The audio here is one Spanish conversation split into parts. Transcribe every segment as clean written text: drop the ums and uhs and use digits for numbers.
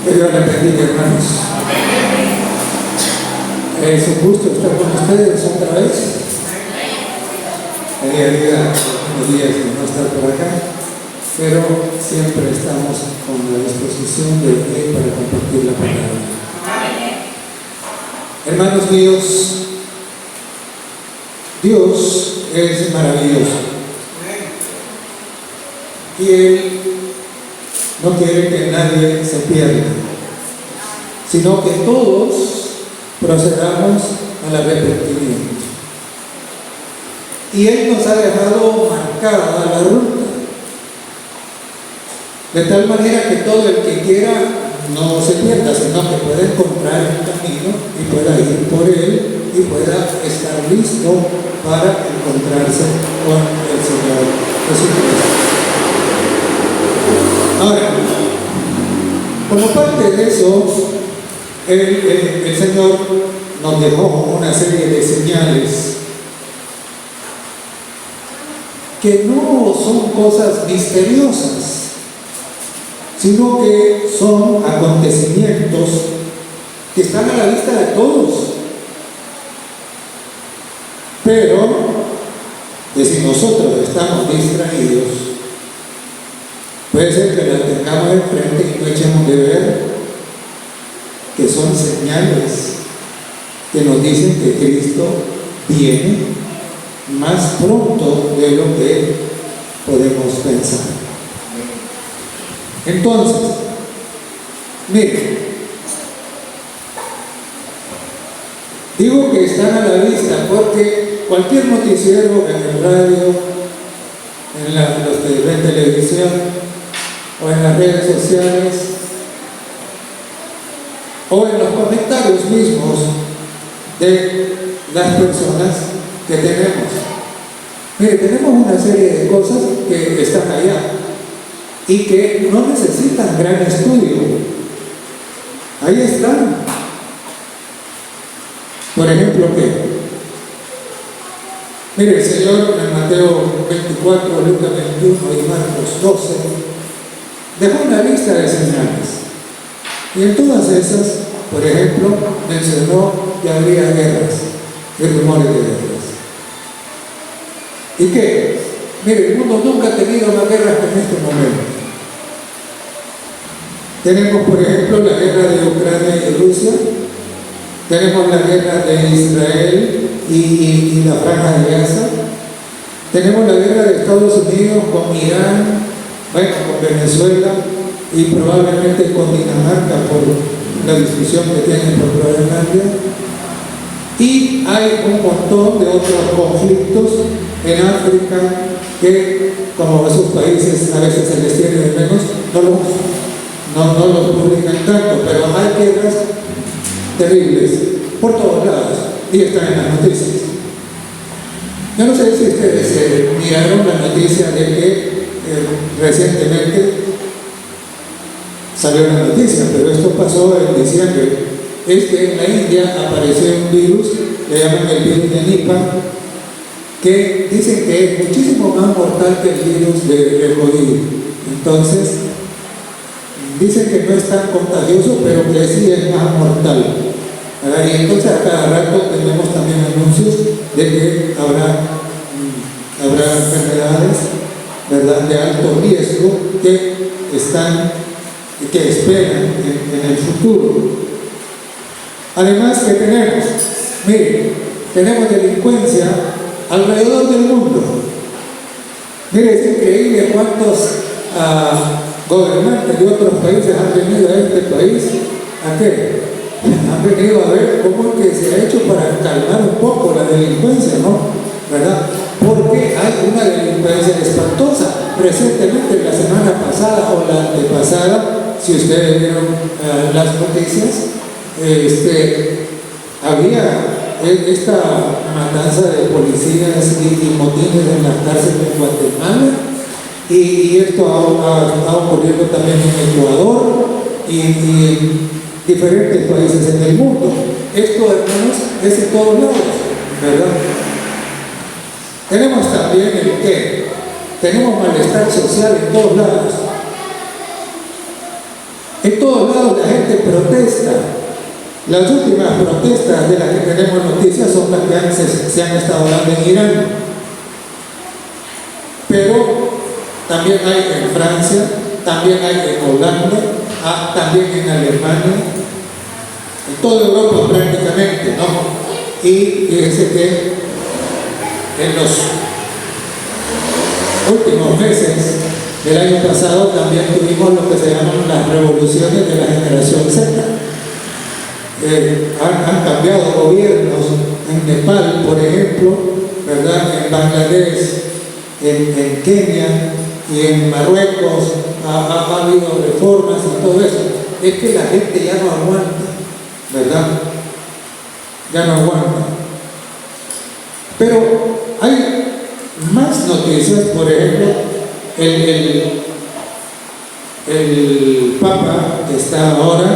Que Dios les bendiga, hermanos. Es un gusto estar con ustedes otra vez. Tenía unos días de no estar por acá, pero siempre estamos con la disposición de venir para compartir la palabra. Hermanos míos, Dios es maravilloso y Él no quiere que nadie se pierda, sino que todos procedamos al arrepentimiento. Y Él nos ha dejado marcada la ruta, de tal manera que todo el que quiera no se pierda, sino que pueda encontrar un camino y pueda ir por él y pueda estar listo para encontrarse con el Señor Jesucristo. Ahora, como parte de eso, el Señor nos dejó una serie de señales que no son cosas misteriosas, sino que son acontecimientos que están a la vista de todos. Pero que si nosotros estamos distraídos, puede ser que las tengamos enfrente y no echemos de ver que son señales que nos dicen que Cristo viene más pronto de lo que podemos pensar. Entonces, miren, digo que están a la vista porque cualquier noticiero en el radio, en los que ven televisión o en las redes sociales o en los comentarios mismos de las personas que tenemos. Mire, tenemos una serie de cosas que están allá y que no necesitan gran estudio. Ahí están. Por ejemplo, ¿qué? Mire, el Señor en Mateo 24, Lucas 21 y Marcos 12 dejó una lista de señales. Y en todas esas, por ejemplo, mencionó que habría guerras y rumores de guerras. ¿Y qué? Mire, el mundo nunca ha tenido más guerras que en este momento. Tenemos, por ejemplo, la guerra de Ucrania y Rusia, tenemos la guerra de Israel y la Franja de Gaza, tenemos la guerra de Estados Unidos con Irán, bueno, con Venezuela y probablemente con Dinamarca por la discusión que tienen por Groenlandia, y hay un montón de otros conflictos en África que, como esos países a veces se les tiene de menos, no los publican tanto, pero hay guerras terribles por todos lados y están en las noticias. Yo no sé si ustedes miraron la noticia de que recientemente salió la noticia, pero esto pasó en diciembre. Es que en la India apareció un virus, le llaman el virus de Nipah, que dicen que es muchísimo más mortal que el virus de COVID. Entonces, dicen que no es tan contagioso, pero que sí es más mortal. Y entonces a cada rato tenemos también anuncios de que habrá enfermedades, ¿verdad?, de alto riesgo que esperan en el futuro. Además, que tenemos, mire, tenemos delincuencia alrededor del mundo. Mire, es increíble cuántos gobernantes de otros países han venido a este país. ¿A qué? Han venido a ver cómo es que se ha hecho para calmar un poco la delincuencia, ¿no? ¿Verdad? Porque hay una delincuencia espantosa. Recientemente, la semana pasada o la antepasada, si ustedes vieron las noticias, había esta matanza de policías y motines en las cárceles de Guatemala, y esto ha ocurrido también en Ecuador y en diferentes países en el mundo. Esto, hermanos, es en todos lados, ¿verdad? Tenemos también el qué. Tenemos malestar social en todos lados. En todos lados la gente protesta. Las últimas protestas de las que tenemos noticias son las que se han estado dando en Irán. Pero también hay en Francia, también hay en Holanda, también en Alemania, en toda Europa prácticamente, ¿no? Y fíjense que en los últimos meses del año pasado también tuvimos lo que se llaman las revoluciones de la generación Z. Han cambiado gobiernos en Nepal, por ejemplo, ¿verdad? En Bangladesh, en Kenia y en Marruecos ha habido reformas y todo eso. Es que la gente ya no aguanta, ¿verdad? Ya no aguanta. Pero hay más noticias. Por ejemplo, el Papa que está ahora,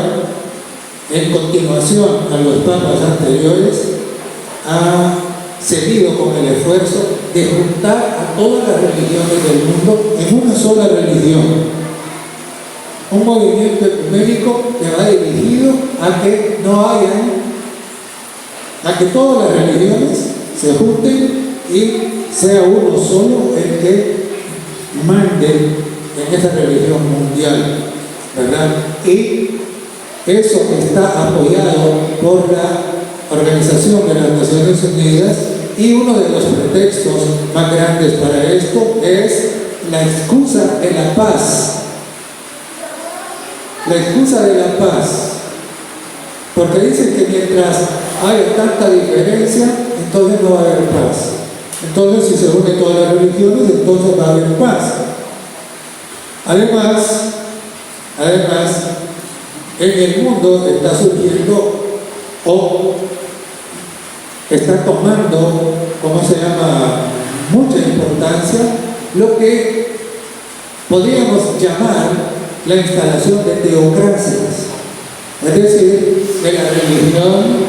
en continuación a los papas anteriores, ha seguido con el esfuerzo de juntar a todas las religiones del mundo en una sola religión. Un movimiento ecuménico que va dirigido a que no a que todas las religiones se junten y sea uno solo el que mande en esa religión mundial, ¿verdad? Y eso está apoyado por la Organización de las Naciones Unidas, y uno de los pretextos más grandes para esto es la excusa de la paz. La excusa de la paz. Porque dicen que mientras haya tanta diferencia, entonces no va a haber paz. Entonces, si se unen todas las religiones, entonces va a haber paz. Además, en el mundo está surgiendo o está tomando, ¿cómo se llama?, mucha importancia lo que podríamos llamar la instalación de teocracias. Es decir, que la religión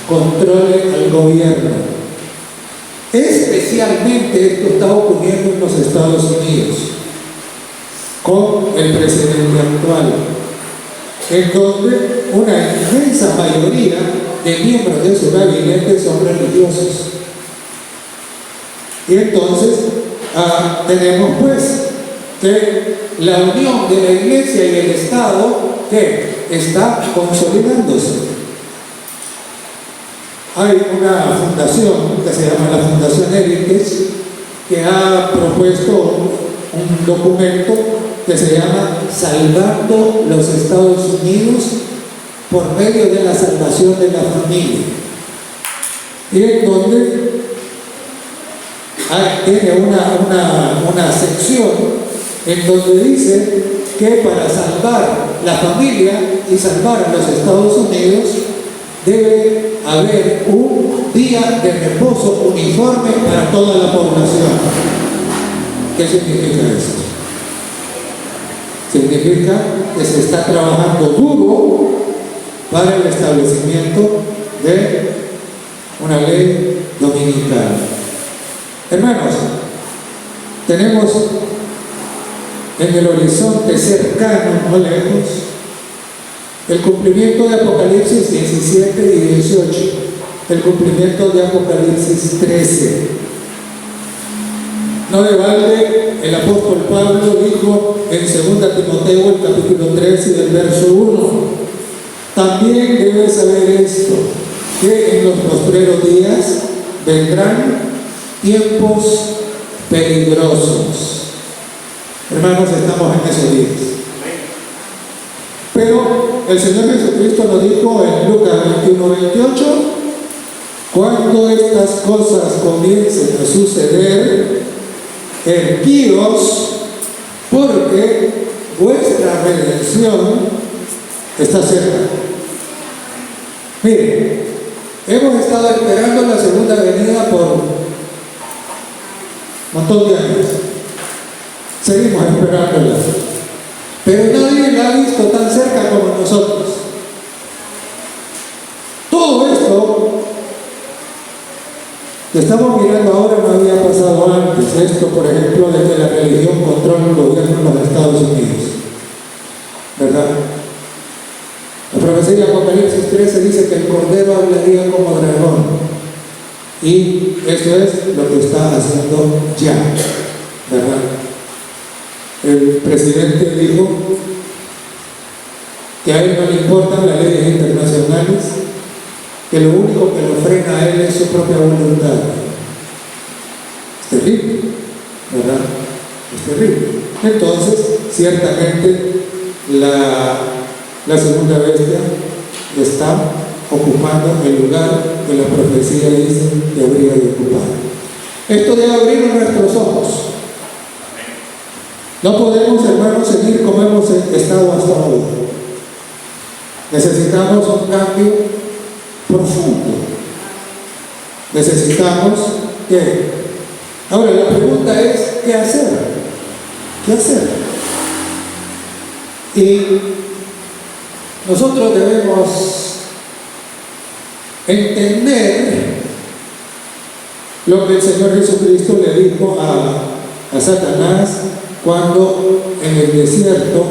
controle al gobierno. Especialmente esto está ocurriendo en los Estados Unidos, con el presidente actual, en donde una inmensa mayoría de miembros de su gabinete son religiosos. Y entonces tenemos pues que la unión de la Iglesia y el Estado que está consolidándose. Hay una fundación que se llama la Fundación Heritage, que ha propuesto un documento que se llama Salvando los Estados Unidos por medio de la salvación de la familia, y en donde tiene una sección en donde dice que para salvar la familia y salvar a los Estados Unidos debe haber un día de reposo uniforme para toda la población. ¿Qué significa eso? Significa que se está trabajando duro para el establecimiento de una ley dominical. Hermanos, tenemos en el horizonte cercano, no lejos, el cumplimiento de Apocalipsis 17 y 18, el cumplimiento de Apocalipsis 13. No de balde el apóstol Pablo dijo en 2 Timoteo, el capítulo 3 y del verso 1, también debes saber esto, que en los postreros días vendrán tiempos peligrosos. Hermanos, estamos en esos días. Pero el Señor Jesucristo nos dijo en Lucas 21:28, cuando estas cosas comiencen a suceder, erguíos, porque vuestra redención está cerca. Miren, hemos estado esperando la segunda venida por un montón de años. Seguimos esperándola, pero nadie la ha visto tan cerca como nosotros. Todo esto que estamos mirando ahora no había pasado antes. Esto, por ejemplo, de que la religión controla el gobierno en los Estados Unidos, ¿verdad? así Apocalipsis 13 dice que el Cordero hablaría como dragón. Y eso es lo que está haciendo ya, ¿verdad? El presidente dijo que a él no le importan las leyes internacionales, que lo único que lo frena a él es su propia voluntad. Es terrible, ¿verdad? Es terrible. Entonces, ciertamente, la segunda bestia está ocupando el lugar que la profecía dice que habría de ocupar. Esto debe abrir nuestros ojos. No podemos, hermanos, seguir como hemos estado hasta hoy. Necesitamos un cambio profundo. Necesitamos que... Ahora, la pregunta es, ¿qué hacer? ¿Qué hacer? Y nosotros debemos entender lo que el Señor Jesucristo le dijo a Satanás cuando en el desierto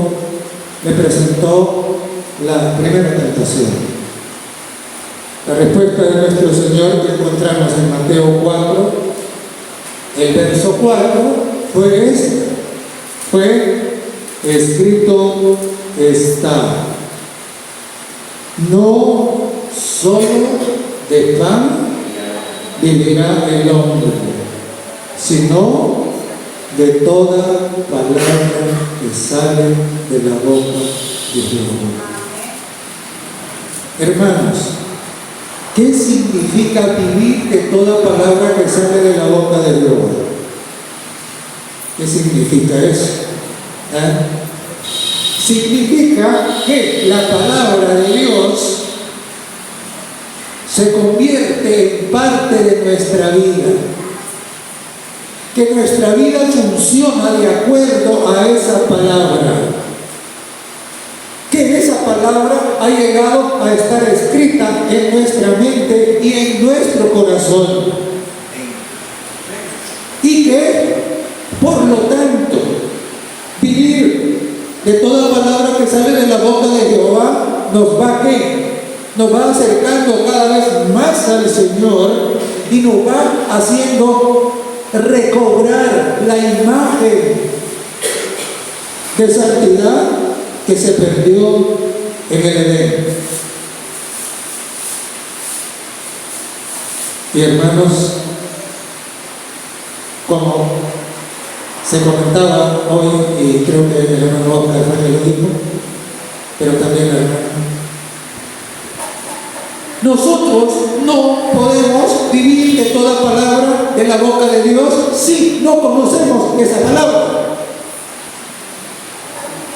le presentó la primera tentación. La respuesta de nuestro Señor que encontramos en Mateo 4, el verso 4, fue esta. Fue escrito está: no solo de pan vivirá el hombre, sino de toda palabra que sale de la boca de Jehová. Hermanos, ¿qué significa vivir de toda palabra que sale de la boca de Jehová? ¿Qué significa eso? Significa que la palabra de Dios se convierte en parte de nuestra vida, que nuestra vida funciona de acuerdo a esa palabra, que esa palabra ha llegado a estar escrita en nuestra mente y en nuestro corazón, y que por lo tanto vivir de toda palabra que sale de la boca de Jehová nos va nos va acercando cada vez más al Señor y nos va haciendo recobrar la imagen de santidad que se perdió en el Edén. Y hermanos, como se comentaba hoy, y creo que el hermano Oscar fue que lo dijo, pero también la hermana, nosotros no podemos vivir de toda palabra de la boca de Dios si no conocemos esa palabra.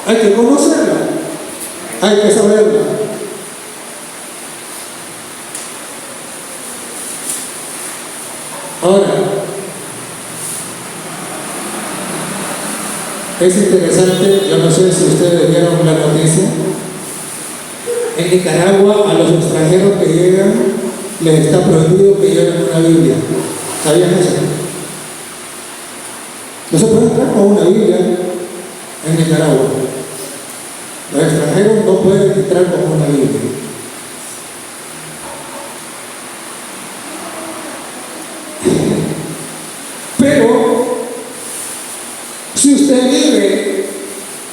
Hay que conocerla, hay que saberla. Ahora, es interesante, yo no sé si ustedes vieron la noticia. En Nicaragua, a los extranjeros que llegan, les está prohibido que lleven una Biblia. ¿Sabían eso? No se puede entrar con una Biblia en Nicaragua. Los extranjeros no pueden entrar con una Biblia. Pero, si usted vive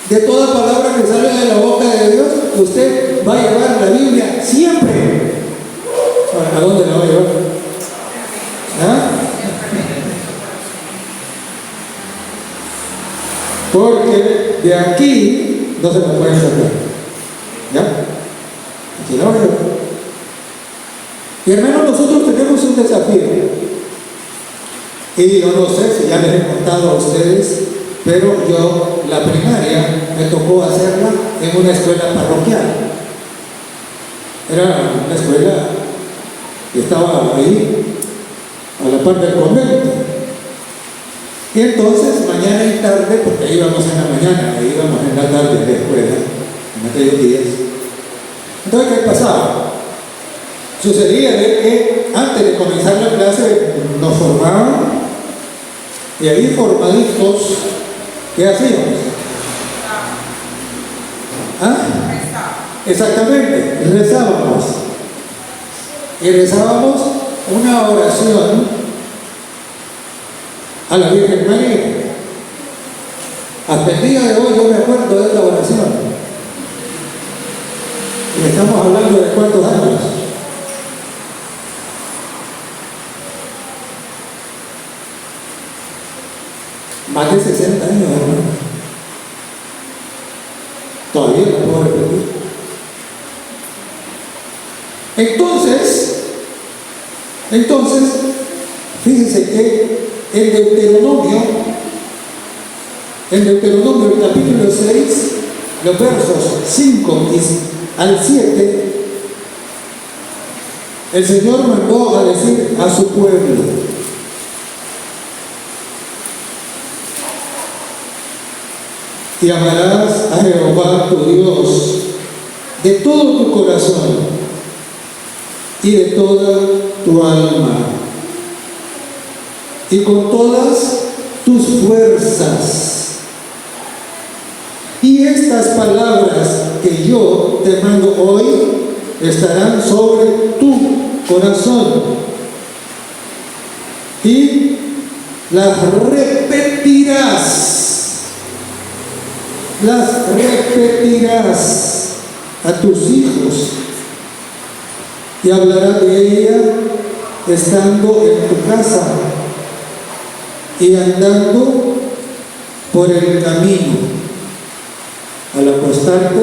de toda palabra que sale de la boca de Dios, usted va a llevar la Biblia siempre. ¿A dónde la va a llevar? ¿Ah? Porque de aquí no se la puede sacar. ¿Ya? Aquí la va a llevar. Y hermanos, nosotros tenemos un desafío. Y yo no sé si ya les he contado a ustedes, pero yo la primaria me tocó hacerla en una escuela parroquial. Era una escuela que estaba ahí, a la par del convento. Y entonces, mañana y tarde, porque ahí íbamos en la mañana, ahí íbamos en la tarde de la escuela, en aquellos días. Entonces, ¿qué pasaba? Sucedía de que antes de comenzar la clase nos formaban, y ahí formaditos, ¿qué hacíamos? ¿Ah? Exactamente, rezábamos. Y rezábamos una oración a la Virgen María. Hasta el día de hoy yo me acuerdo de esta oración. Y estamos hablando de cuántos años. Más de 60 años, hermano. Todavía la puedo repetir. Entonces, fíjense que en Deuteronomio, el capítulo 6, los versos 5 al 7, el Señor mandó a decir a su pueblo: y amarás a Jehová tu Dios de todo tu corazón y de toda tu alma y con todas tus fuerzas. Y estas palabras que yo te mando hoy estarán sobre tu corazón y las repetirás a tus hijos y hablarás de ella estando en tu casa y andando por el camino, al acostarte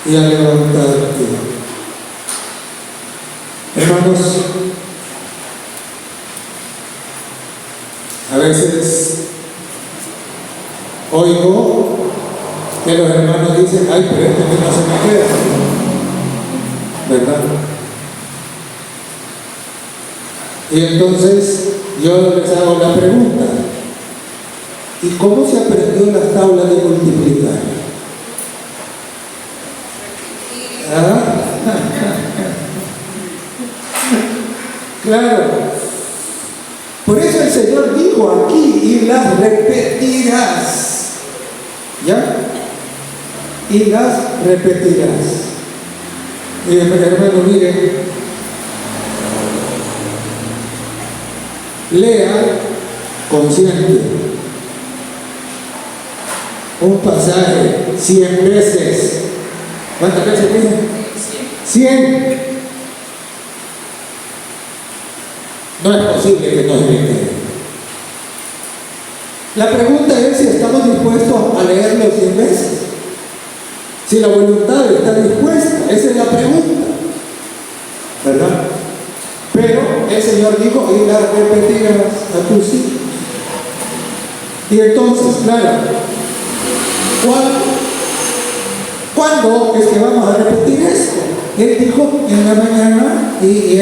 y al levantarte. Hermanos, a veces oigo que los hermanos dicen: ay, pero esto que no se me queda, ¿verdad? Y entonces yo les hago la pregunta: ¿y cómo se aprendió las tablas de multiplicar? ¿Ah? Claro. Por eso el Señor dijo aquí: y las repetirás. ¿Ya? Y las repetirás. Y hermano, miren, lea consciente un pasaje 100 veces. ¿Cuántas veces dice? 100. No es posible que no se me quede. La pregunta es si estamos dispuestos a leerlo 100 veces. Si la voluntad está dispuesta, esa es la pregunta, ¿verdad? Pero el Señor dijo: y la repetirás a tus hijos. Y entonces, claro, ¿cuándo es que vamos a repetir esto? Él dijo: en la mañana y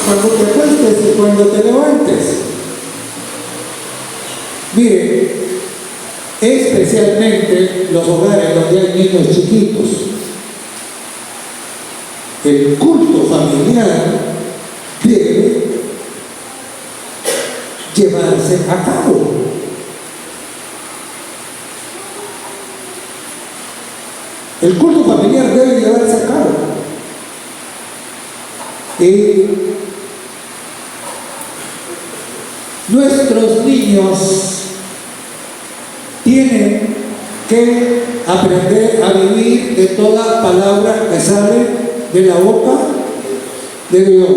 cuando te acuestes y cuando te levantes. Mire, especialmente los hogares donde hay niños chiquitos, el culto familiar debe llevarse a cabo. El culto familiar debe llevarse a cabo. Y nuestros niños tienen que aprender a vivir de toda palabra que sale de la boca de Dios.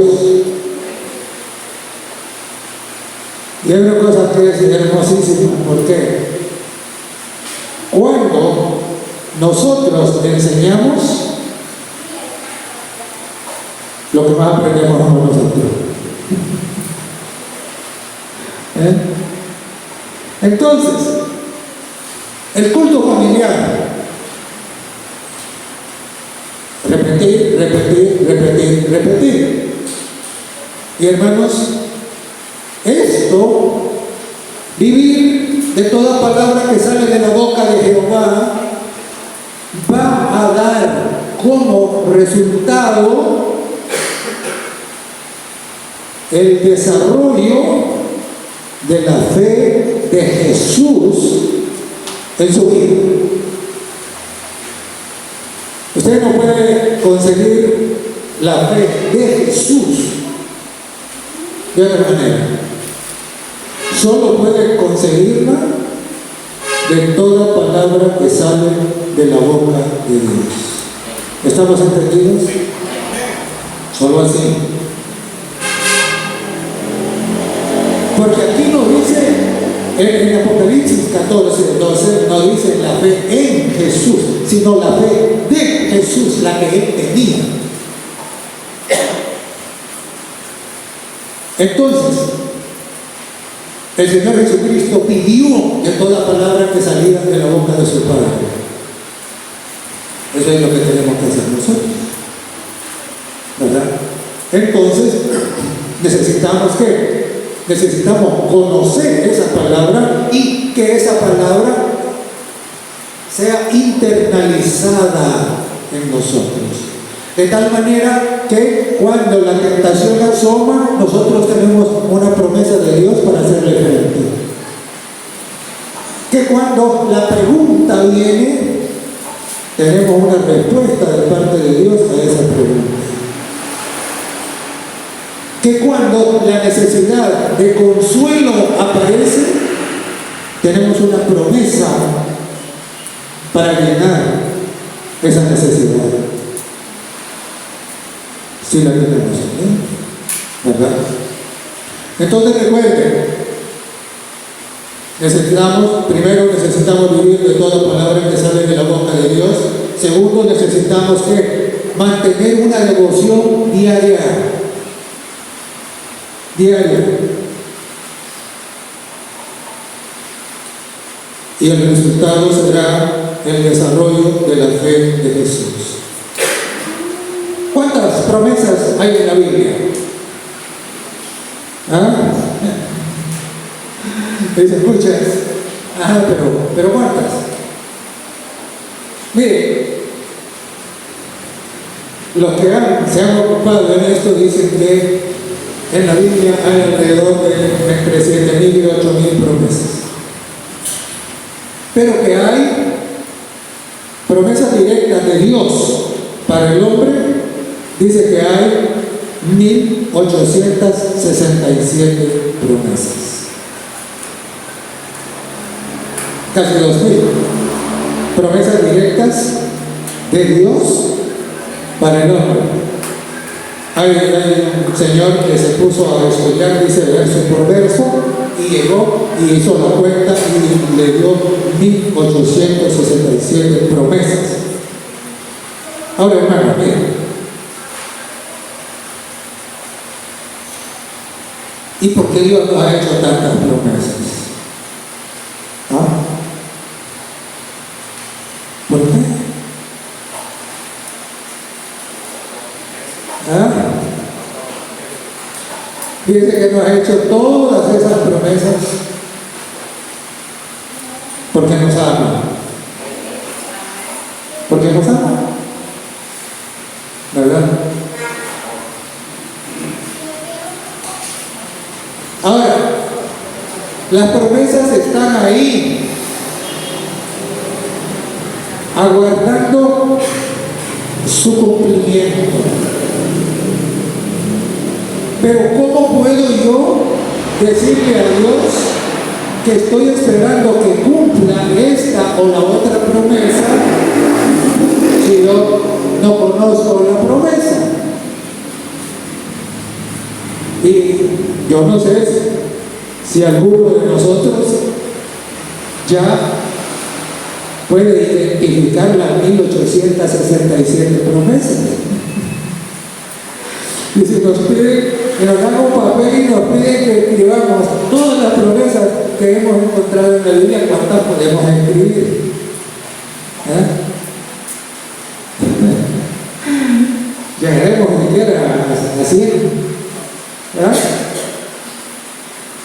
Y hay una cosa que es hermosísima. ¿Por qué? Cuando nosotros enseñamos, lo que más aprendemos somos nosotros. Entonces, el culto familiar: repetir. Y hermanos, esto, vivir de toda palabra que sale de la boca de Jehová, va a dar como resultado el desarrollo de la fe de Jesús en su vida. Usted no puede conseguir la fe de Jesús de otra manera. Solo puede conseguirla de toda palabra que sale de la boca de Dios. ¿Estamos entendidos? Solo así. Porque aquí no dice, en Apocalipsis 14, 12, no dice la fe en Jesús, sino la fe de Jesús, la que él tenía. Entonces, el Señor Jesucristo pidió de toda palabra que saliera de la boca de su Padre. Eso es lo que tenemos que hacer nosotros, ¿verdad? Entonces, necesitamos ¿qué? Necesitamos conocer esa palabra y que esa palabra sea internalizada en nosotros. De tal manera que cuando la tentación asoma, nosotros tenemos una promesa de Dios para hacerle frente. Que cuando la pregunta viene, tenemos una respuesta de parte de Dios a esa pregunta. Que cuando la necesidad de consuelo aparece, tenemos una promesa para llenar esa necesidad. Si la tenemos, ¿verdad? Entonces recuerden, primero necesitamos vivir de toda palabra que sale de la boca de Dios. Segundo, necesitamos que mantener una devoción diaria. Y el resultado será el desarrollo de la fe de Jesús. ¿Cuántas promesas hay en la Biblia? ¿Ah? Dicen muchas. Pero ¿cuántas? Mire, los que se han ocupado en esto dicen que en la Biblia hay alrededor de entre 7.000 y 8.000 promesas. Pero que hay promesas directas de Dios para el hombre, dice que hay 1.867 promesas. Casi 2.000 promesas directas de Dios para el hombre. Hay un señor que se puso a estudiar, dice verso por verso, y llegó y hizo la cuenta y le dio 1.867 promesas. Ahora, hermano, miren. ¿Y por qué Dios no ha hecho tantas promesas? ¿Ah? ¿Por qué? ¿Ah? Fíjense que nos ha hecho todas esas promesas porque nos ama. Porque nos ama, ¿verdad? Ahora, las promesas están ahí, aguardando su cumplimiento. Pero ¿cómo puedo yo decirle a Dios que estoy esperando que cumpla esta o la otra promesa si yo no conozco la promesa? Y yo no sé si alguno de nosotros ya puede identificar las 1.867 promesas. Y si nos piden que nos hagan un papel y nos piden que escribamos todas las promesas que hemos encontrado en la Biblia, ¿cuántas podemos escribir? Llegaremos ni siquiera a 100. ¿Verdad?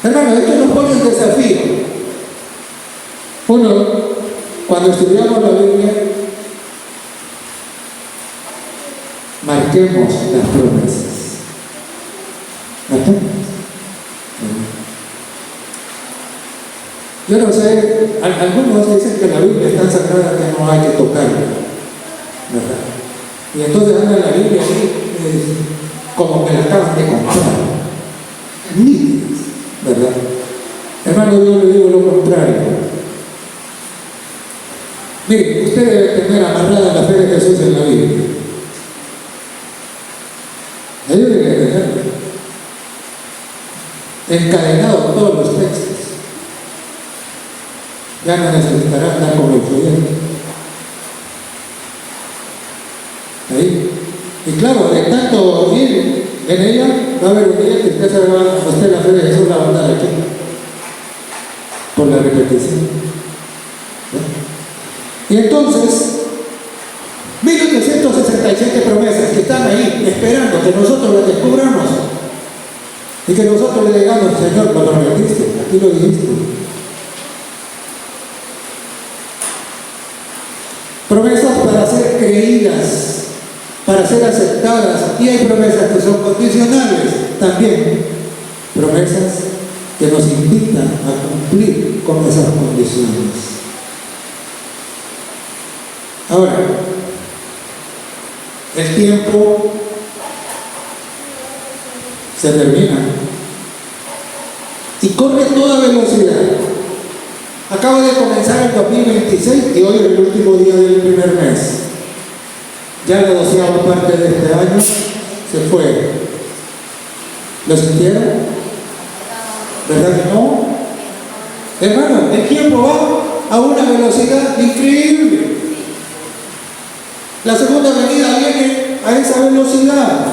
Hermano, esto nos pone un desafío. Uno, cuando estudiamos la Biblia, marquemos las promesas. Yo no sé, algunos dicen que la Biblia es tan sagrada que no hay que tocarla, ¿verdad? Y entonces anda la Biblia ahí, como que la acaban de comprar. Nítidas, ¿verdad? Hermano, yo le digo lo contrario. Mire, usted debe tener amarrada la fe de Jesús en la Biblia. Ayúdenle a tenerla. Encadenado todos los textos. Ya no necesitará andar como influyente. Ahí. Y claro, de tanto ir en ella, va a haber un día que usted la fe de Jesús la va a andar aquí. Por la repetición. ¿Sí? Y entonces, 1867 promesas que están ahí esperando que nosotros las descubramos y que nosotros le digamos, Señor, lo prometiste, aquí lo dijiste. Promesas para ser creídas, para ser aceptadas, y hay promesas que son condicionales también, promesas que nos invitan a cumplir con esas condiciones. Ahora, el tiempo se termina y corre a toda velocidad. Acaba de comenzar el 2026 y hoy es el último día del primer mes. Ya la 12ª parte de este año se fue. ¿Lo sintieron? ¿Verdad que no? Hermano, el tiempo va a una velocidad increíble. La segunda venida viene a esa velocidad.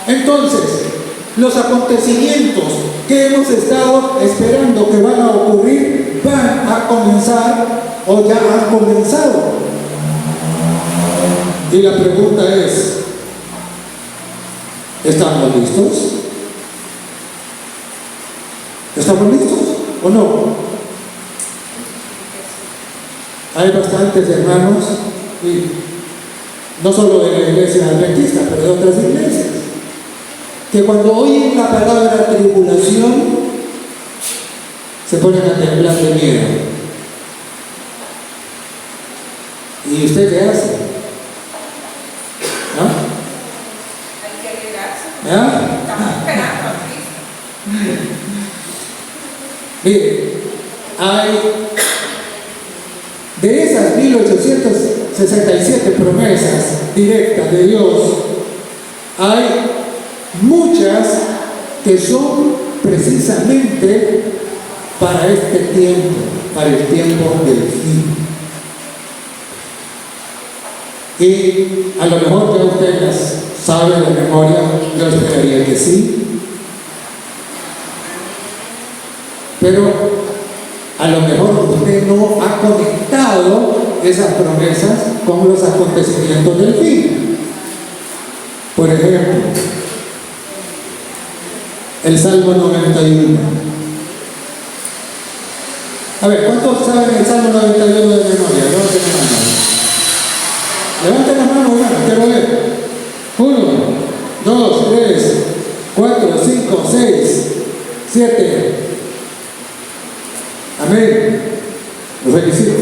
Entonces, los acontecimientos que hemos estado esperando que van a ocurrir van a comenzar o ya han comenzado. Y la pregunta es, ¿estamos listos? ¿Estamos listos o no? Hay bastantes hermanos, y no solo de la iglesia adventista, pero de otras iglesias, que cuando oyen la palabra tribulación se ponen a temblar de miedo. ¿Y usted qué hace? ¿Ah? Hay que alegrarse. ¿Ah? Estamos esperando a Cristo. Mire, hay de esas 1867 promesas directas de Dios, hay muchas que son precisamente para este tiempo, para el tiempo del fin. Y a lo mejor ya usted las sabe de memoria, yo esperaría que sí. Pero a lo mejor usted no ha conectado esas promesas con los acontecimientos del fin. Por ejemplo, el Salmo 91. A ver, ¿cuántos saben el Salmo 91 de memoria? Levanten las manos, hermano, quiero ver. 1, 2, 3, 4, 5, 6, 7. Amén. Los requisitos.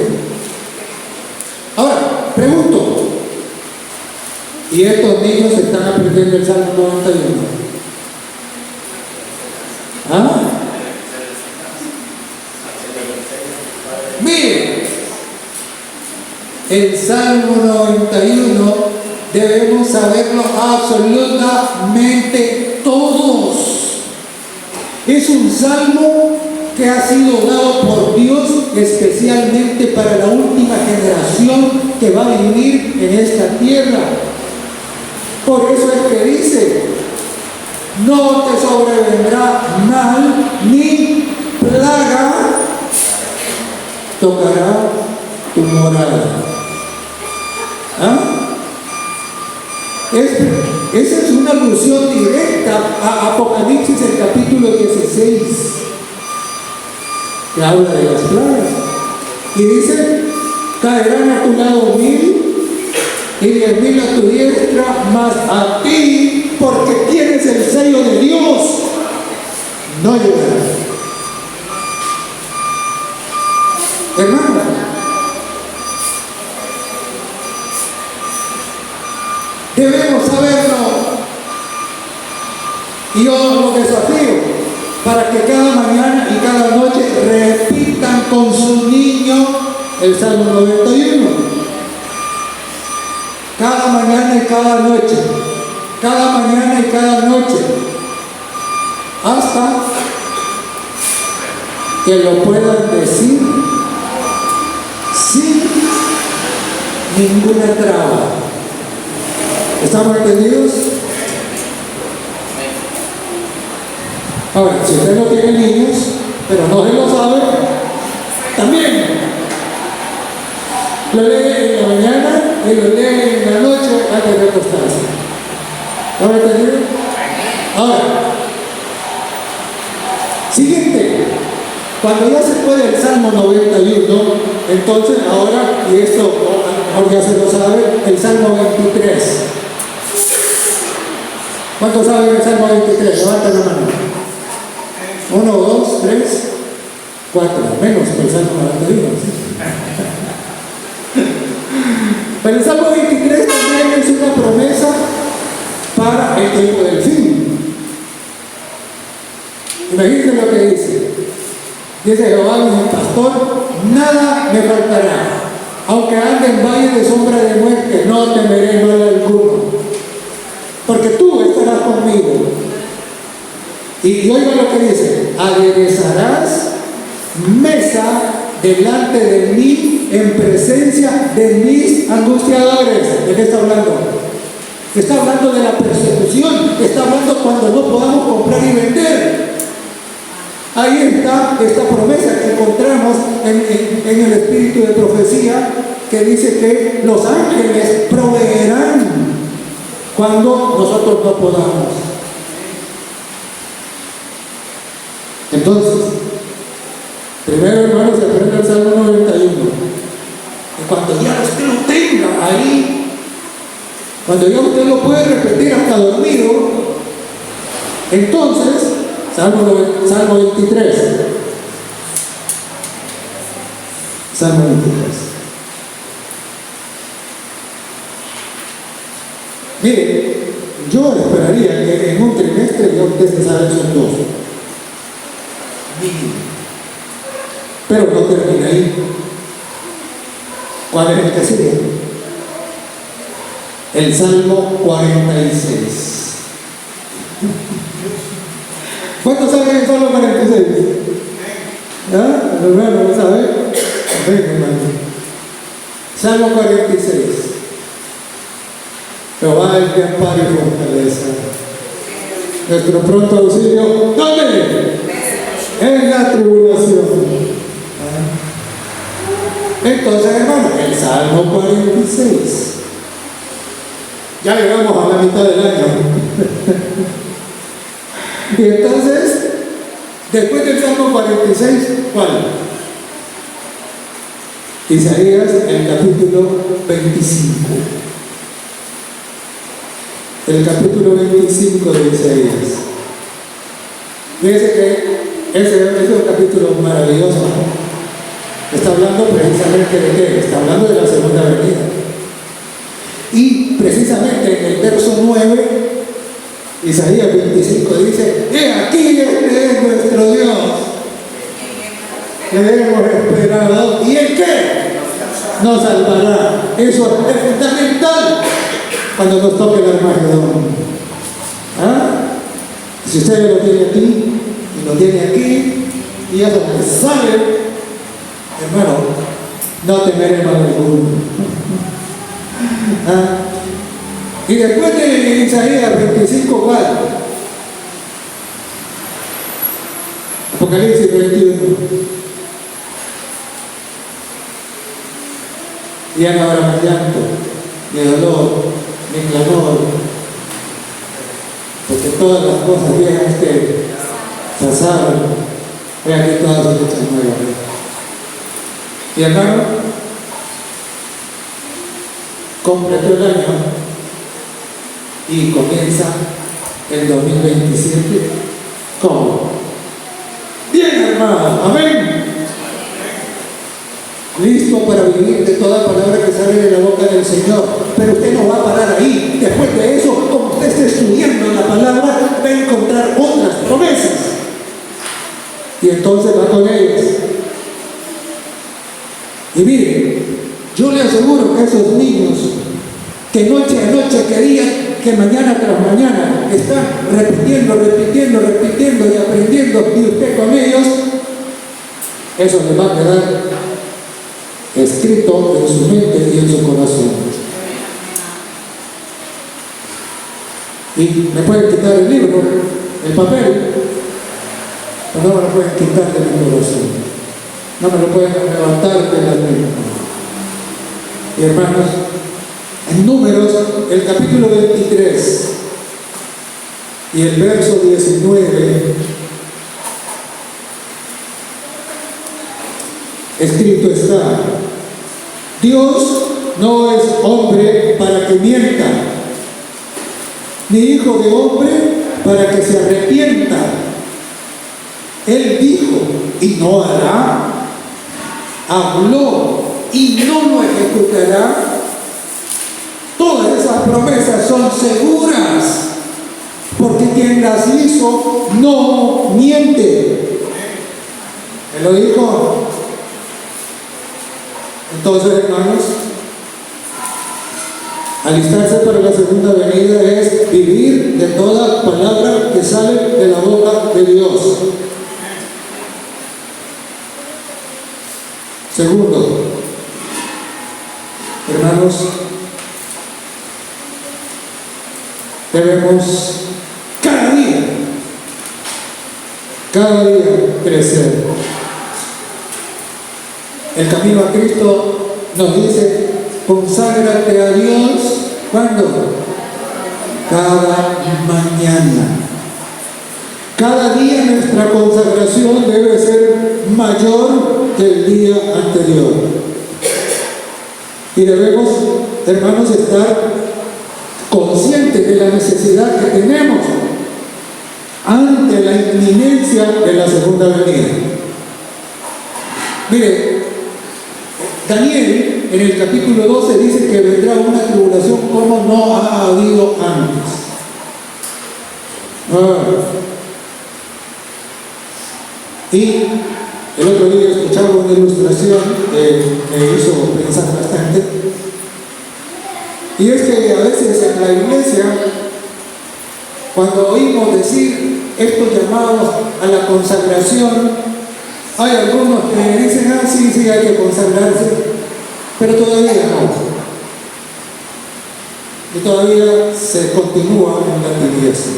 Ahora, pregunto. ¿Y estos niños están aprendiendo el Salmo 91? ¿Ah? Miren, el Salmo 91 debemos saberlo absolutamente todos. Es un salmo que ha sido dado por Dios especialmente para la última generación que va a vivir en esta tierra. Por eso es que dice: no te sobrevendrá mal ni plaga tocará tu morada. ¿Ah? Esa es una alusión directa a Apocalipsis, el capítulo 16, que habla de las plagas. Y dice: caerán a tu lado 1000 y 10.000 a tu diestra, mas a ti, porque tienes el sello de Dios, no llegará. Hermano, Debemos saberlo. Y yo los desafío para que cada mañana y cada noche repitan con su niño el Salmo 91. Cada mañana y cada noche. Cada mañana y cada noche. Hasta que lo puedan decir sin ninguna traba. ¿Estamos entendidos? Ahora, si usted no tiene niños, pero no se lo sabe, también lo lee en la mañana y lo lee en la noche antes de acostarse. ¿Estamos entendidos? Ahora, siguiente. Cuando ya se puede el Salmo 91, entonces ahora, y esto ahora ya se lo sabe, el Salmo 23. ¿Cuántos saben el Salmo 23? Levanten la mano. 1, 2, 3, 4. Menos que el Salmo 91. Pero el Salmo 23 también es una promesa para el tiempo del fin. Imagínense lo que dice. Dice Jehová, mi pastor, nada me faltará. Aunque ande en valle de sombra de muerte, no temeré mal alguno. Porque tú estarás conmigo. Y oiga lo que dice: aderezarás mesa delante de mí en presencia de mis angustiadores. ¿De qué está hablando? Está hablando de la persecución. Está hablando cuando no podamos comprar y vender. Ahí está esta promesa que encontramos en el espíritu de profecía, que dice que los ángeles proveerán cuando nosotros no podamos. Entonces, primero, hermanos, se aprende el Salmo 91. Y cuando ya usted lo tenga ahí, cuando ya usted lo puede repetir hasta dormido, entonces, Salmo 23. Salmo 23. Mire, yo esperaría que en un trimestre ya usted se sabe esos dos. Pero no termina ahí. ¿Cuál es el que sigue? El Salmo 46. ¿Cuántos saben el Salmo 46? ¿Ah? Hermano, ¿lo sabe? Venga, hermano. Salmo 46. Jehová es mi amparo y fortaleza. Nuestro pronto auxilio, ¿dónde? En la tribulación. Entonces, hermano, el Salmo 46. Ya llegamos a la mitad del año. Y entonces, después del Salmo 46, ¿cuál? Isaías, el capítulo 25. El capítulo 25 de Isaías. Fíjense que ese es un capítulo maravilloso, ¿no? Está hablando precisamente de qué? Está hablando de la segunda venida. Y precisamente en el verso 9, Isaías 25 dice: he aquí, este es nuestro Dios, le hemos esperado, ¿y en qué? Nos salvará. Eso es fundamental cuando nos toque el Armagedón. ¿Ah? Si usted lo tiene aquí y lo tiene aquí, y eso que sale, hermano, no temeré mal alguno. ¿Ah? Y después de Isaías 25, ¿cuál? Apocalipsis 21. Ya no habrá más llanto, ni dolor, ni clamor, porque todas las cosas viejas que pasaron, vean que todas son hechas nuevas. Y hermano, completó el año y comienza el 2027. ¿Cómo? Bien, hermano, amén. listo para vivir de toda palabra que sale de la boca del Señor. Pero usted no va a parar ahí. Después de eso, como usted esté estudiando la palabra, va a encontrar otras promesas. Y entonces va con ellas. Y mire, yo le aseguro que esos niños que noche a noche querían que mañana tras mañana están repitiendo y aprendiendo, y usted con ellos, eso le va a quedar escrito en su mente y en su corazón. Y me pueden quitar el libro, el papel, pero no me lo pueden quitar de mi corazón, no me lo pueden levantar de la mente. Y hermanos, en Números, el capítulo 23 y el verso 19, escrito está: Dios no es hombre para que mienta, ni hijo de hombre para que se arrepienta. Él dijo y no hará, habló y no lo ejecutará. Todas esas promesas son seguras, porque quien las hizo no miente. ¿Me lo dijo? Entonces, hermanos, alistarse para la segunda venida es vivir de toda palabra que sale de la boca de Dios. Segundo, hermanos, debemos cada día crecer. El camino a Cristo nos dice: conságrate a Dios. ¿Cuándo? Cada mañana. Cada día nuestra consagración debe ser mayor que el día anterior. Y debemos, hermanos, estar conscientes de la necesidad que tenemos ante la inminencia de la segunda venida. Mire, Daniel en el capítulo 12 dice que vendrá una tribulación como no ha habido antes. Y el otro día escuchaba una ilustración que me hizo pensar bastante. Y es que a veces en la iglesia, cuando oímos decir estos llamados a la consagración, hay algunos que dicen: ah, sí, hay que consagrarse, pero todavía no. Y todavía se continúa en la tibieza.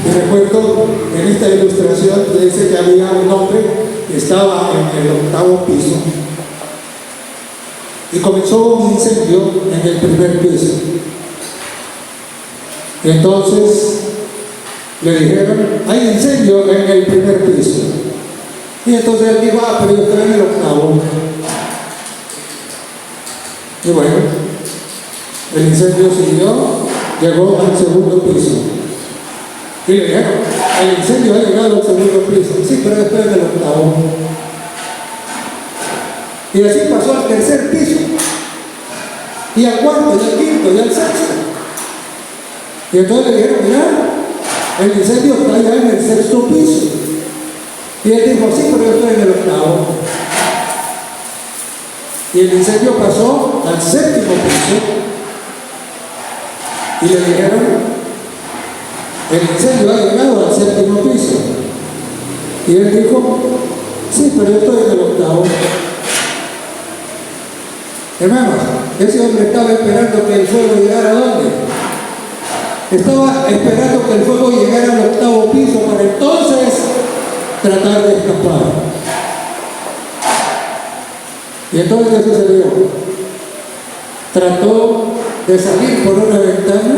Y recuerdo en esta ilustración que dice que había un hombre que estaba en el 8º piso y comenzó un incendio en el primer piso. Y entonces le dijeron: hay incendio en el primer piso. Y entonces él dijo: ah, pero yo estoy en el 8º. Y bueno, el incendio siguió, llegó al 2º piso. Y le dijeron: el incendio ha llegado al 2º piso. Sí, pero después del 8º. Y así pasó al 3er piso, y al 4º, y al 5º, y al 6º. Y entonces le dijeron: mira, el incendio está allá en el 6º piso. Y él dijo: sí, pero yo estoy en el 8º. Y el incendio pasó al 7º piso. Y le dijeron: el incendio ha llegado al 7º piso. Y él dijo: sí, pero yo estoy en el 8º. Hermanos, ese hombre estaba esperando que el fuego llegara ¿a dónde? Estaba esperando que el fuego llegara al 8º piso para entonces tratar de escapar. Y entonces, ¿qué sucedió? Trató de salir por una ventana,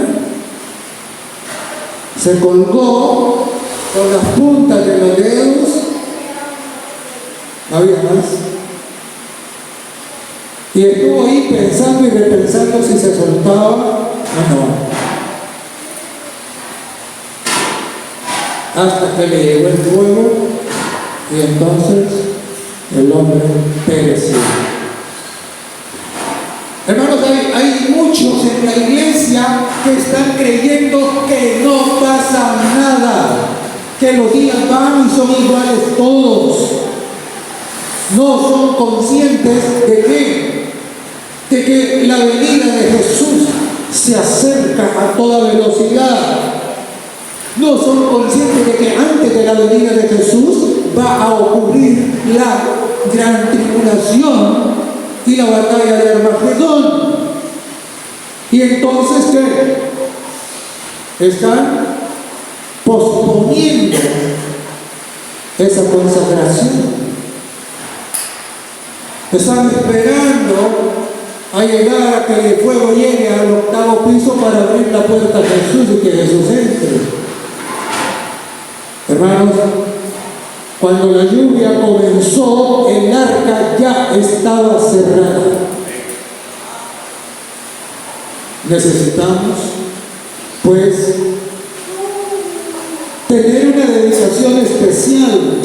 se colgó con las puntas de los dedos, no había más, y estuvo ahí pensando y repensando si se soltaba o no, hasta que le llegó el fuego. Y entonces el hombre pereció. Hermanos, hay muchos en la iglesia que están creyendo que no pasa nada, que los días van y son iguales todos. No son conscientes de que la venida de Jesús se acerca a toda velocidad. No son conscientes de que antes de la venida de Jesús va a ocurrir la gran tribulación y la batalla de Armagedón. Y entonces, ¿qué? Están posponiendo esa consagración. Están esperando a llegar a que el fuego llegue al 8º piso para abrir la puerta a Jesús y que Jesús entre. Hermanos, cuando la lluvia comenzó, el arca ya estaba cerrada. Necesitamos, pues, tener una dedicación especial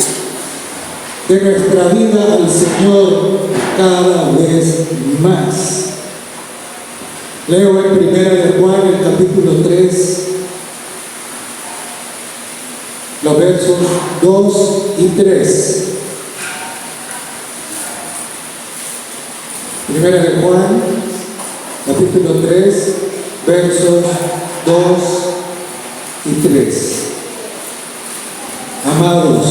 de nuestra vida al Señor cada vez más. Leo en 1 de Juan, el capítulo 3, los versos 2 y 3. 1 de Juan, capítulo 3, versos 2 y 3. Amados,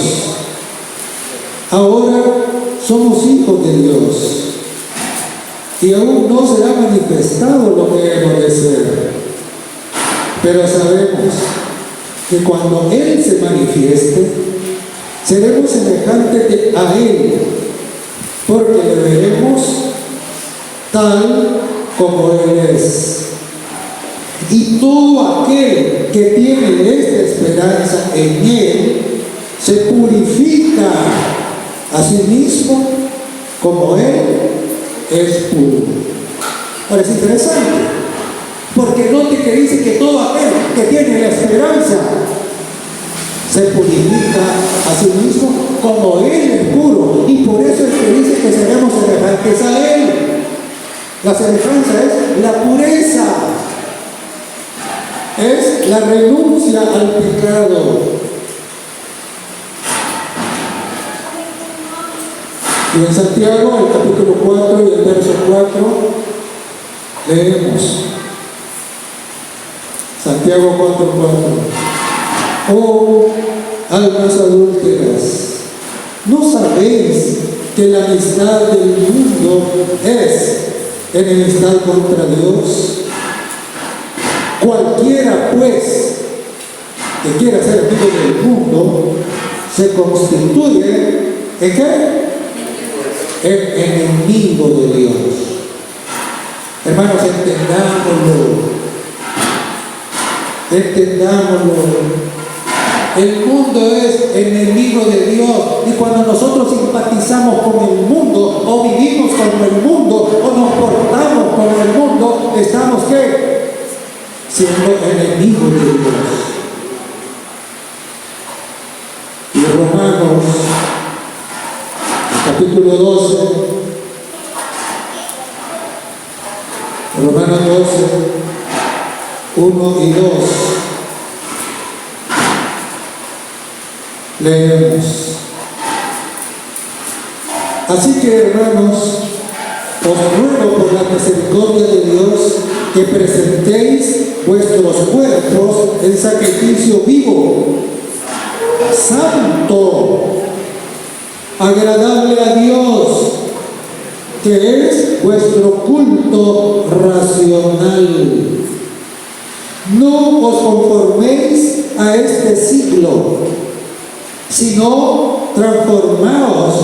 ahora somos hijos de Dios y aún no se ha manifestado lo que hemos de ser, pero sabemos que cuando Él se manifieste, seremos semejantes a Él, porque le veremos tal como Él es. Y todo aquel que tiene esta esperanza en Él, se purifica a sí mismo como Él es puro. Ahora es interesante, porque note que dice que todo aquel que tiene la esperanza se purifica a sí mismo como Él es puro, y por eso es que dice que seremos semejantes a Él. La semejanza es la pureza, es la renuncia al pecado. Y en Santiago, el capítulo 4 y el verso 4, leemos. Santiago 4:4. Oh, almas adúlteras, ¿no sabéis que la amistad del mundo es enemistad contra Dios? Cualquiera, pues, que quiera ser amigo del mundo, se constituye ¿en qué? El enemigo de Dios. Hermanos, entendámoslo. El mundo es enemigo de Dios, y cuando nosotros simpatizamos con el mundo, o vivimos con el mundo, o nos portamos con el mundo, estamos ¿qué? Siendo enemigos de Dios. Y Romanos, capítulo 12, Romanos 12, 1 y 2, leemos. Así que, hermanos, os ruego por la misericordia de Dios que presentéis vuestros cuerpos en sacrificio vivo, santo, agradable a Dios, que es vuestro culto racional. No os conforméis a este siglo, sino transformaos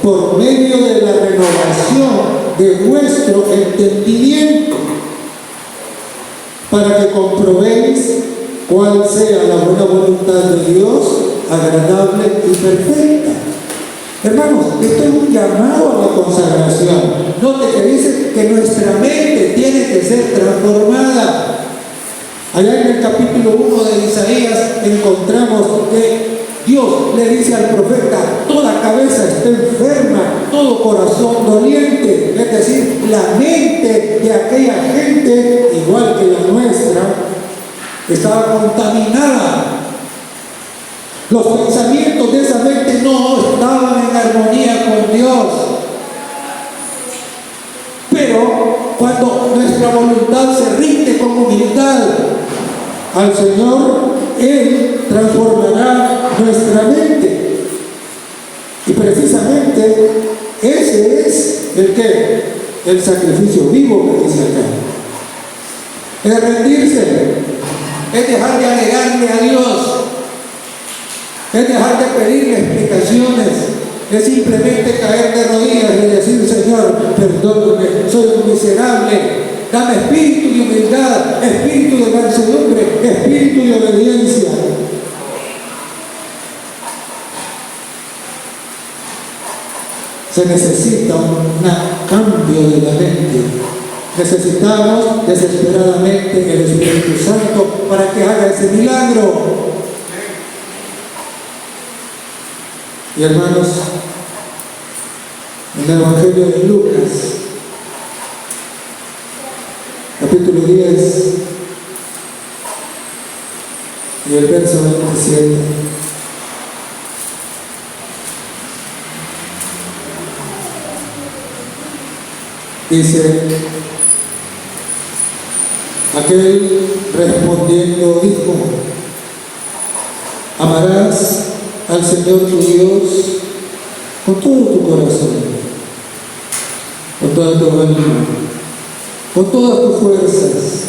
por medio de la renovación de vuestro entendimiento, para que comprobéis cuál sea la buena voluntad de Dios, agradable y perfecta. Hermanos, esto es un llamado a la consagración. Note que dice que nuestra mente tiene que ser transformada. Allá en el capítulo 1 de Isaías encontramos que Dios le dice al profeta, toda cabeza está enferma, todo corazón doliente, es decir, la mente de aquella gente, igual que la nuestra, estaba contaminada. Los pensamientos de esa mente no estaban en armonía con Dios. Pero cuando nuestra voluntad se rinde con humildad al Señor, Él transformará nuestra mente. Y precisamente ese es el que, el sacrificio vivo que dice acá. Es rendirse, es dejar de alegarle a Dios, es dejar de pedirle explicaciones, es simplemente caer de rodillas y decir, Señor, perdóname, soy un miserable, dame espíritu de humildad, espíritu de mansedumbre, espíritu de obediencia. Se necesita un cambio de la mente. Necesitamos desesperadamente el Espíritu Santo para que haga ese milagro. Y hermanos, en el Evangelio de Lucas, capítulo 10 y el verso 27, dice, aquel respondiendo dijo, amarás al Señor tu Dios con todo tu corazón, con toda tu alma, con todas tus fuerzas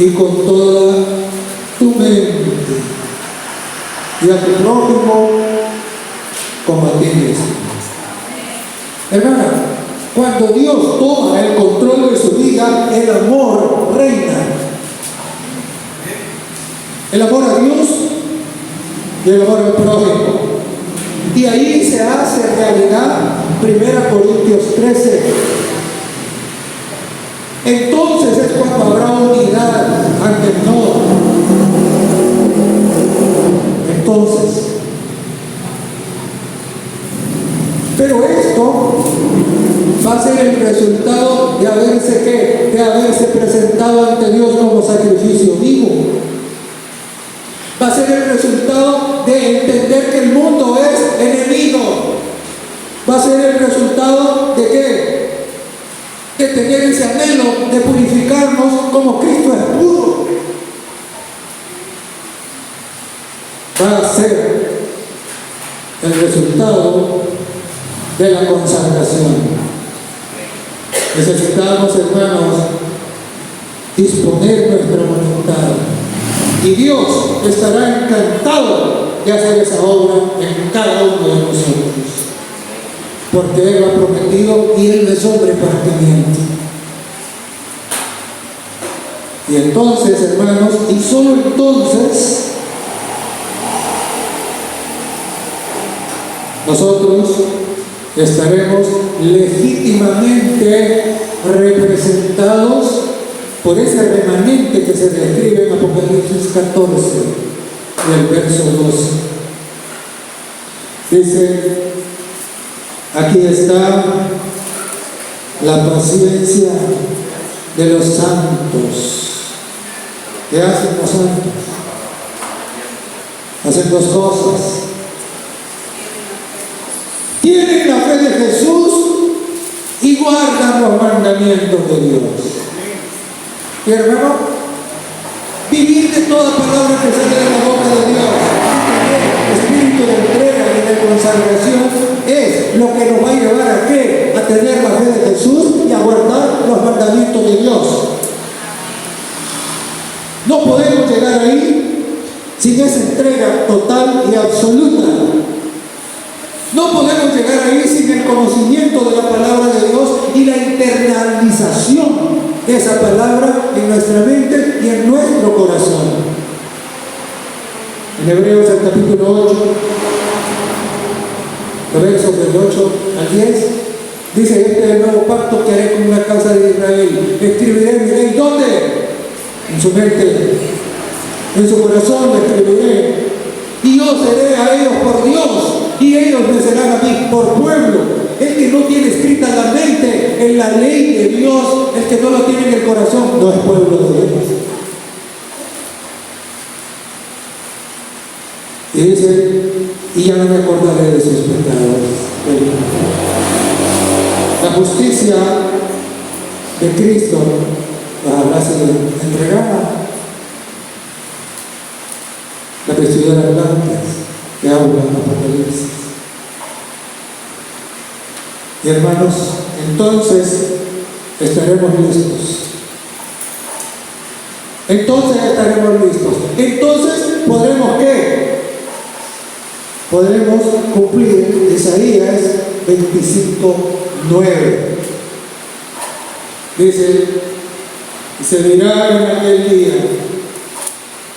y con toda tu mente, y a tu prójimo como a ti mismo. Hermana, cuando Dios toma el control de su vida, el amor reina. El amor a Dios y el amor al prójimo. Y ahí se hace realidad 1 Corintios 13. Entonces es cuando habrá unidad ante el no. Entonces. Pero esto va a ser el resultado de haberse presentado ante Dios como sacrificio vivo. Va a ser el resultado de entender que el mundo es enemigo. Va a ser el resultado de ¿qué? De tener ese anhelo de purificarnos como Cristo es puro. Va a ser el resultado de la consagración. Necesitamos, hermanos, disponer nuestra voluntad. Y Dios estará encantado de hacer esa obra en cada uno de nosotros. Porque Él lo ha prometido y Él no es hombre para que mienta. Y entonces, hermanos, y solo entonces, nosotros estaremos legítimamente representados por ese remanente que se describe en Apocalipsis 14 y el verso 12. Dice, aquí está la paciencia de los santos. ¿Qué hacen los santos? Hacen dos cosas. Tienen la fe de Jesús y guardan los mandamientos de Dios. Y hermano, vivir de toda palabra que sale de la boca de Dios, espíritu de entrega y de consagración, es lo que nos va a llevar a ¿qué? A tener la fe de Jesús y a guardar los mandamientos de Dios. No podemos llegar ahí sin esa entrega total y absoluta. No podemos llegar ahí sin el conocimiento de la palabra de Dios y la internalización de esa palabra en nuestra mente y en nuestro corazón. En Hebreos el capítulo 8, los versos del 8 al 10, dice, este es el nuevo pacto que haré con la casa de Israel. Escribiré mi ley, ¿dónde? En su mente, en su corazón la escribiré. Y yo seré a ellos por Dios, y ellos me serán a mí por pueblo. El que no tiene escrita en la mente, en la ley de Dios, el que no lo tiene en el corazón, no es pueblo de Dios. Y dice, y ya no me acordaré de sus pecados. La justicia de Cristo la habrá sido entregada. La vestidura blanca que habla en Apocalipsis. Y hermanos, entonces estaremos listos. Entonces estaremos listos. Entonces podremos ¿qué? Podremos cumplir Isaías 25:9. Dice, y se dirá en aquel día,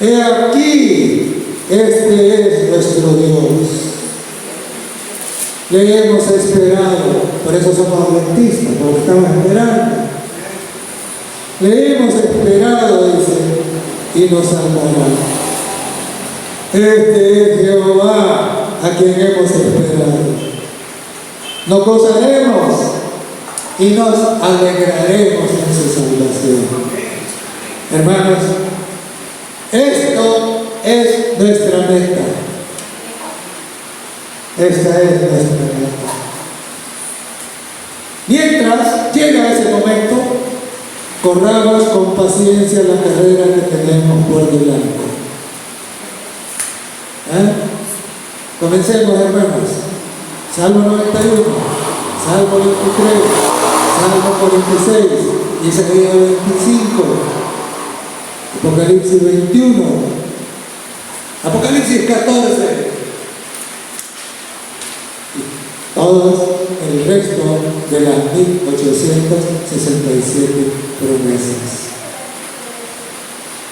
he aquí, este es nuestro Dios. Le hemos esperado, por eso somos adventistas, porque estamos esperando. Le hemos esperado, dice, y nos salvará. Este es Jehová, a quien hemos esperado. Nos gozaremos y nos alegraremos en su salvación. Hermanos, esto es nuestra meta. Esta es nuestra meta. Mientras llega ese momento, corramos con paciencia la carrera que tenemos por delante. Comencemos, hermanos. Salmo 91, Salmo 23, Salmo 46, Isaías 25, Apocalipsis 21, Apocalipsis 14. Todos el resto de las 1867 promesas.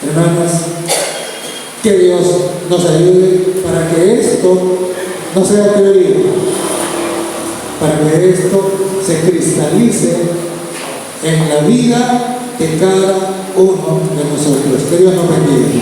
Hermanos, que Dios nos ayude para que esto no sea teoría, para que esto se cristalice en la vida de cada uno de nosotros. Que Dios nos bendiga.